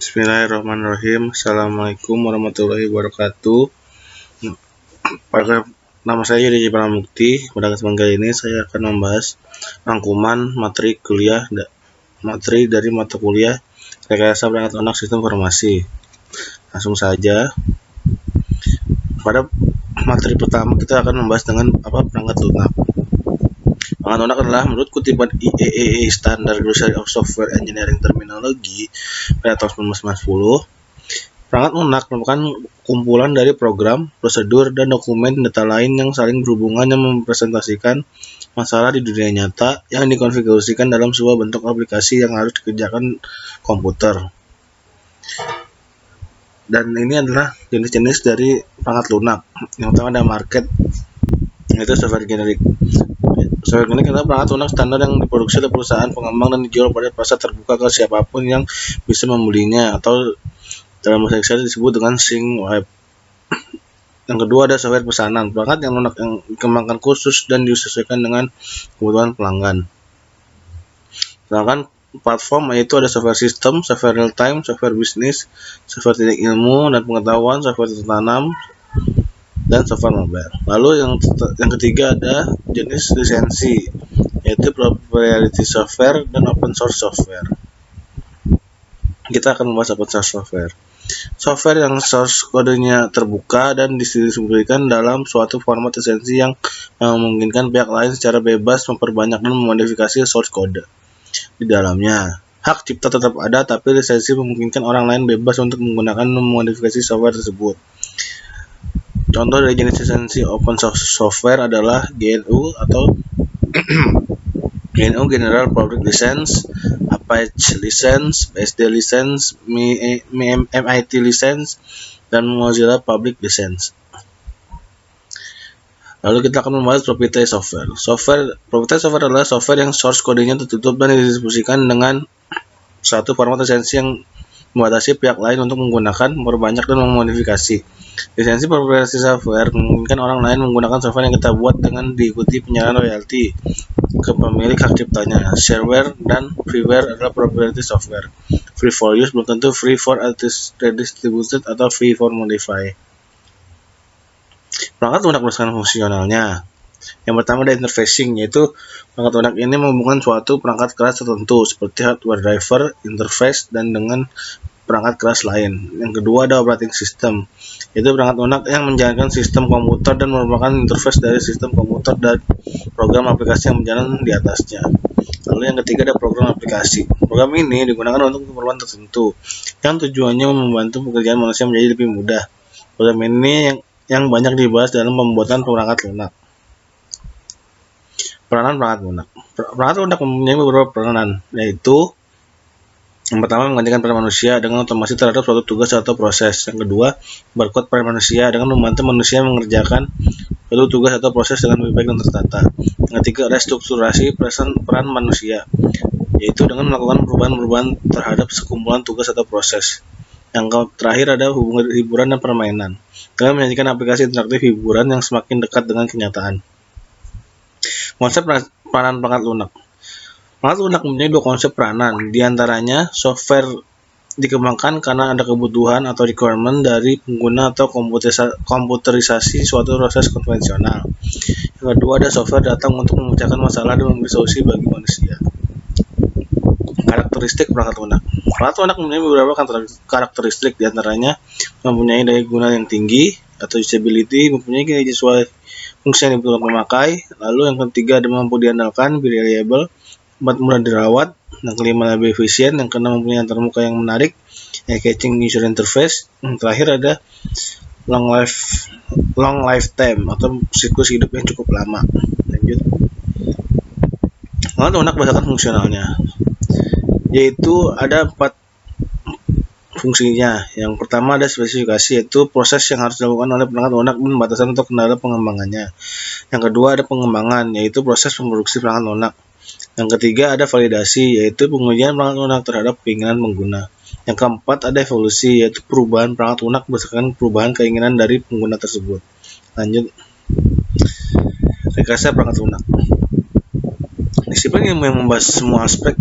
Bismillahirrahmanirrahim. Assalamualaikum warahmatullahi wabarakatuh. Nama saya Yudi Pramukti. Pada kesempatan kali ini saya akan membahas rangkuman materi dari mata kuliah Rekayasa Perangkat Lunak Sistem Informasi. Langsung saja. Pada materi pertama kita akan membahas dengan perangkat lunak. Perangkat lunak adalah menurut kutipan IEEE Standard Glossary of Software Engineering Terminology pada tahun 1990. Perangkat lunak merupakan kumpulan dari program, prosedur, dan dokumen data lain yang saling berhubungan yang mempresentasikan masalah di dunia nyata yang dikonfigurasikan dalam sebuah bentuk aplikasi yang harus dikerjakan komputer. Dan ini adalah jenis-jenis dari perangkat lunak. Yang pertama ada market, yaitu software generik. Software generik adalah perangkat lunak standar yang diproduksi oleh perusahaan pengembang dan dijual pada pasar terbuka ke siapapun yang bisa membelinya, atau dalam bahasa Inggris disebut dengan sync web. Yang kedua ada software pesanan, perangkat yang lunak yang dikembangkan khusus dan disesuaikan dengan kebutuhan pelanggan. Sedangkan platform yaitu ada software system, software real time, software bisnis, software teknik ilmu dan pengetahuan, software tertanam, dan software mobile. Lalu yang ketiga ada jenis lisensi, yaitu proprietary software dan open source software. Kita akan membahas open source software. Software yang source kodenya terbuka dan didistribusikan dalam suatu format lisensi yang memungkinkan pihak lain secara bebas memperbanyak dan memodifikasi source kode di dalamnya. Hak cipta tetap ada, tapi lisensi memungkinkan orang lain bebas untuk menggunakan dan memodifikasi software tersebut. Contoh dari jenis lisensi open source software adalah GNU atau GNU General Public License, Apache License, BSD License, MIT License, dan Mozilla Public License. Lalu kita akan membahas proprietary software. Proprietary software adalah software yang source kodenya tertutup dan didistribusikan dengan satu format lisensi yang membatasi pihak lain untuk menggunakan, memperbanyak, dan memodifikasi. Lisensi proprietary software memungkinkan orang lain menggunakan software yang kita buat dengan diikuti penyaluran royalti ke pemilik hak ciptanya. Shareware dan freeware adalah proprietary software. Free for use belum tentu free for redistributed atau free for modify. Perangkat lunak berdasarkan fungsionalnya. Yang pertama ada interfacing, yaitu perangkat lunak ini menghubungkan suatu perangkat keras tertentu seperti hardware driver, interface, dan dengan perangkat keras lain. Yang kedua ada operating system, yaitu perangkat lunak yang menjalankan sistem komputer dan merupakan interface dari sistem komputer dan program aplikasi yang berjalan di atasnya. Lalu yang ketiga ada program aplikasi. Program ini digunakan untuk keperluan tertentu yang tujuannya membantu pekerjaan manusia menjadi lebih mudah. Program ini yang banyak dibahas dalam pembuatan perangkat lunak. Peranan perangkat lunak. Perangkat lunak mempunyai beberapa peranan, yaitu yang pertama menggantikan peran manusia dengan otomasi terhadap suatu tugas atau proses. Yang kedua, berkuat peran manusia dengan membantu manusia mengerjakan suatu tugas atau proses dengan lebih baik dan tertata. Yang ketiga, restrukturasi peran manusia, yaitu dengan melakukan perubahan-perubahan terhadap sekumpulan tugas atau proses. Yang terakhir ada hubungan hiburan dan permainan, dengan menyajikan aplikasi interaktif hiburan yang semakin dekat dengan kenyataan. Konsep peranan perangkat lunak. Perangkat lunak mempunyai dua konsep peranan, diantaranya software dikembangkan karena ada kebutuhan atau requirement dari pengguna atau komputerisasi suatu proses konvensional. Yang kedua ada software datang untuk memecahkan masalah dan memberi solusi bagi manusia. Karakteristik perangkat lunak. Perangkat lunak mempunyai beberapa karakteristik, diantaranya mempunyai daya guna yang tinggi atau usability, mempunyai kinerja sesuai fungsi yang dibutuhkan pemakai. Lalu yang ketiga ada mampu diandalkan, reliable, mudah dirawat. Yang kelima lebih efisien. Yang keenam mempunyai antarmuka yang menarik, catching user interface. Yang terakhir ada long lifetime atau siklus hidup yang cukup lama. Lanjut. Perangkat lunak berdasarkan fungsionalnya, yaitu ada 4 fungsinya. Yang pertama ada spesifikasi, yaitu proses yang harus dilakukan oleh perangkat lunak dan batasan untuk kendala pengembangannya. Yang kedua ada pengembangan, yaitu proses memproduksi perangkat lunak. Yang ketiga ada validasi, yaitu pengujian perangkat lunak terhadap keinginan pengguna. Yang keempat ada evolusi, yaitu perubahan perangkat lunak berdasarkan perubahan keinginan dari pengguna tersebut. Lanjut. Rekayasa perangkat lunak. Disiplin yang membahas semua aspek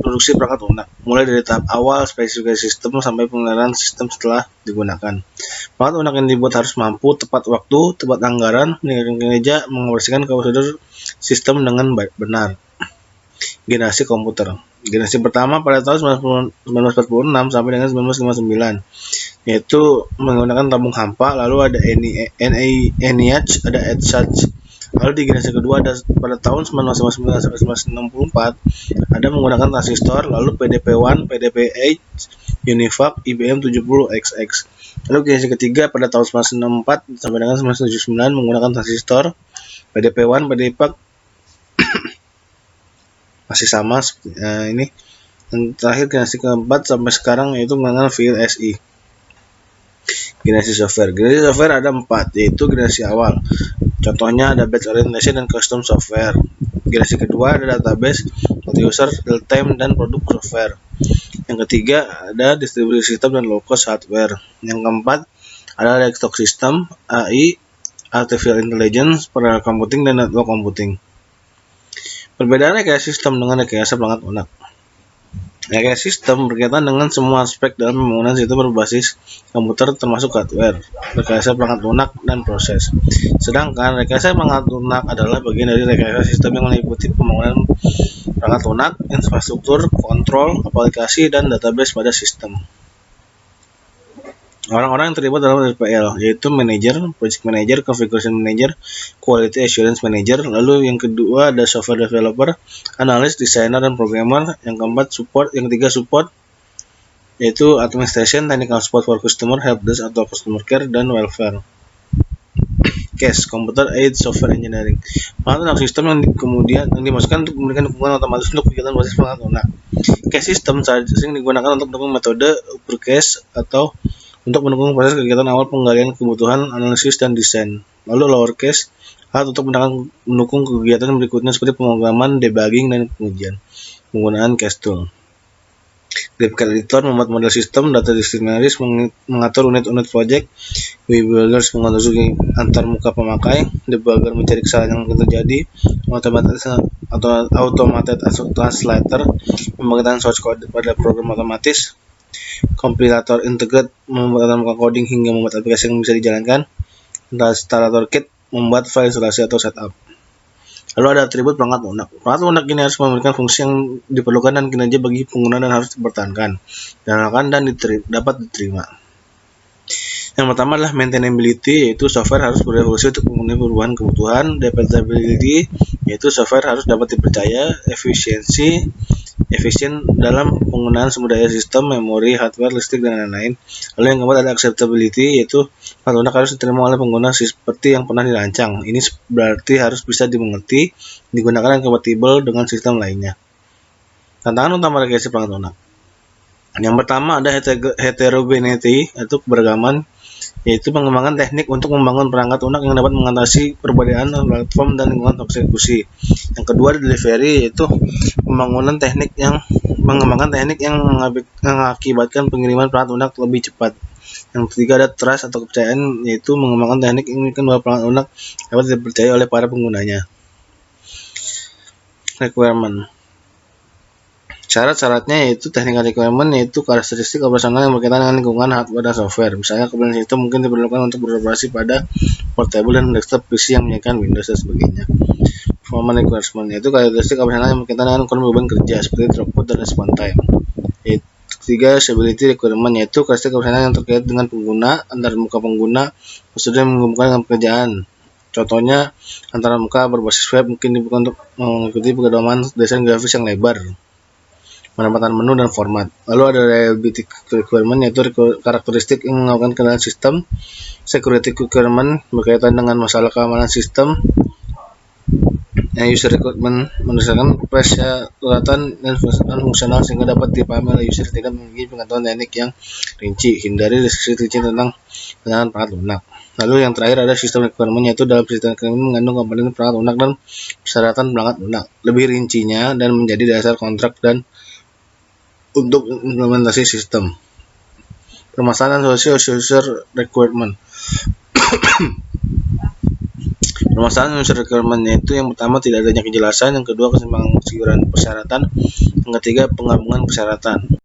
produksi perangkat lunak, mulai dari tahap awal spesifikasi sistem sampai pengenalan sistem setelah digunakan. Perangkat lunak yang dibuat harus mampu tepat waktu, tepat anggaran, meningkatkan kinerja, mengoperasikan prosedur sistem dengan benar. Generasi komputer. Generasi pertama pada tahun 1946 sampai dengan 1959, yaitu menggunakan tabung hampa, lalu ada ENIAC, ada ETSAC. Lalu di generasi kedua ada pada tahun 1959 sampai 1964 ada menggunakan transistor, lalu PDP-1, PDP-8, UNIVAC, IBM 70XX. Lalu generasi ketiga pada tahun 1964 sampai dengan 1979 menggunakan transistor, PDP-1, PDP-8 masih sama seperti ini. Dan terakhir generasi keempat sampai sekarang yaitu menggunakan VLSI. Generasi software. Generasi software ada 4, yaitu generasi awal. Contohnya ada batch orientation dan custom software. Generasi kedua ada database, multi-user, real-time, dan produk software. Yang ketiga ada distribusi sistem dan low-cost hardware. Yang keempat ada desktop system, AI, artificial intelligence, parallel computing, dan network computing. Perbedaan rekayasa sistem dengan rekayasa perangkat lunak. Rekayasa sistem berkaitan dengan semua aspek dalam pembangunan sistem berbasis komputer termasuk hardware, rekayasa perangkat lunak, dan proses. Sedangkan rekayasa perangkat lunak adalah bagian dari rekayasa sistem yang meliputi pembangunan perangkat lunak, infrastruktur, kontrol, aplikasi, dan database pada sistem. Orang-orang yang terlibat dalam RPL yaitu manager, project manager, configuration manager, quality assurance manager. Lalu yang kedua ada software developer, analis, designer, dan programmer. Yang keempat support, yang ketiga support yaitu administration, technical support for customer, helpdesk atau customer care, dan welfare. CASE, computer aid software engineering, perangkat lunak sistem yang kemudian dimasukkan untuk memberikan dukungan otomatis untuk kegiatan basis perangkat lunak. CASE system sering digunakan untuk mendukung metode upper case atau untuk mendukung proses kegiatan awal penggalian kebutuhan, analisis, dan desain. Lalu lowercase alat untuk mendukung kegiatan berikutnya seperti pemrograman, debugging, dan pengujian. Penggunaan CASE tool. Graphical editor membuat model sistem, data dictionaries mengatur unit-unit project, UI builders mengatur antar muka pemakai, debugger mencari kesalahan yang mungkin terjadi, automated translator memberikan source code pada program otomatis, kompilator integrate membuat muka coding hingga membuat aplikasi yang bisa dijalankan, installator kit membuat file instalasi atau setup. Lalu ada atribut perangkat lunak. Perangkat lunak ini harus memberikan fungsi yang diperlukan dan kinerja bagi pengguna dan harus dipertahankan, diandalkan, dan dapat diterima. Yang pertama adalah maintainability, yaitu software harus berevolusi untuk memenuhi perubahan kebutuhan. Dependability, yaitu software harus dapat dipercaya. Efisien dalam penggunaan sumber daya sistem, memori, hardware, listrik, dan lain-lain. Lalu yang keempat ada acceptability, yaitu perangkat lunak harus diterima oleh pengguna seperti yang pernah dirancang. Ini berarti harus bisa dimengerti, digunakan, dan kompatibel dengan sistem lainnya. Tantangan utama rekayasa perangkat lunak. Yang pertama ada heterogeneity, yaitu keberagaman, yaitu pengembangan teknik untuk membangun perangkat lunak yang dapat mengatasi perbedaan platform dan lingkungan eksekusi. Yang kedua ada delivery, yaitu pembangunan teknik yang mengakibatkan pengiriman perangkat lunak lebih cepat. Yang ketiga ada trust atau kepercayaan, yaitu mengembangkan teknik yang memungkinkan bahwa perangkat lunak dapat dipercaya oleh para penggunanya. Requirement. Syarat-syaratnya yaitu technical requirement, yaitu karakteristik operasional yang berkaitan dengan lingkungan hardware dan software. Misalnya komponen sistem mungkin diperlukan untuk beroperasi pada portable dan desktop PC yang menyediakan Windows dan sebagainya. Performance requirement, yaitu karakteristik operasional yang berkaitan dengan ukuran beban kerja seperti throughput dan response time. Ketiga, stability requirement, yaitu karakteristik operasional yang terkait dengan pengguna, antar muka pengguna, prosedur yang menghubungkan dengan pekerjaan. Contohnya, antara muka berbasis web mungkin dibuka untuk mengikuti pedoman desain grafis yang lebar, penempatan menu, dan format. Lalu ada reliability requirement, yaitu karakteristik yang melakukan kendalian sistem. Security requirement berkaitan dengan masalah keamanan sistem. User requirement berdasarkan persyaratan dan fungsional sehingga dapat dipahami oleh user, tidak memiliki pengetahuan teknik yang rinci. Hindari deskripsi rinci tentang penggunaan perangkat lunak. Lalu yang terakhir ada sistem requirement, yaitu dalam sistem requirement mengandung komponen perangkat lunak dan persyaratan perangkat lunak lebih rincinya dan menjadi dasar kontrak dan untuk implementasi sistem. Permasalahan user requirement. Permasalahan unsur requirement-nya itu yang pertama tidak adanya kejelasan, yang kedua kesimpangan persyaratan, yang ketiga penggabungan persyaratan.